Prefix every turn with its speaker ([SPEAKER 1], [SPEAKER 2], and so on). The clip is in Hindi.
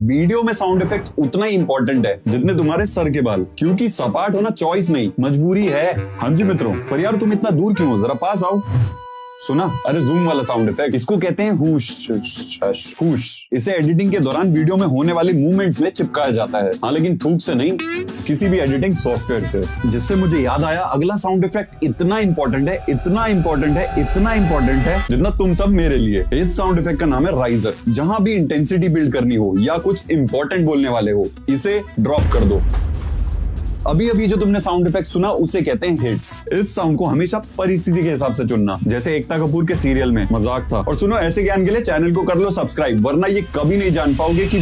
[SPEAKER 1] वीडियो में साउंड इफेक्ट्स उतना ही इंपॉर्टेंट है जितने तुम्हारे सर के बाल, क्योंकि सपाट होना चॉइस नहीं मजबूरी है। हाँ जी मित्रों, पर यार तुम इतना दूर क्यों हो, जरा पास आओ। सुना? अरे जूम वाला साउंड इफेक्ट, इसको कहते हैं हुश हुश। इसे एडिटिंग के दौरान वीडियो में होने वाली मूवमेंट्स में चिपकाया जाता है। हाँ, लेकिन थूक से नहीं, किसी भी एडिटिंग सॉफ्टवेयर से। जिससे मुझे याद आया, अगला साउंड इफेक्ट इतना इंपॉर्टेंट है, इतना इंपॉर्टेंट है, इतना इंपॉर्टेंट है जितना तुम सब मेरे लिए। इस साउंड इफेक्ट का नाम है राइजर। जहां भी इंटेंसिटी बिल्ड करनी हो या कुछ इंपॉर्टेंट बोलने वाले हो, इसे ड्रॉप कर दो। अभी अभी जो तुमने साउंड इफेक्ट सुना उसे कहते हैं हिट्स। इस साउंड को हमेशा परिस्थिति के हिसाब से चुनना, जैसे एकता कपूर के सीरियल में मजाक था। और सुनो, ऐसे ज्ञान के लिए चैनल को कर लो सब्सक्राइब, वरना ये कभी नहीं जान पाओगे कि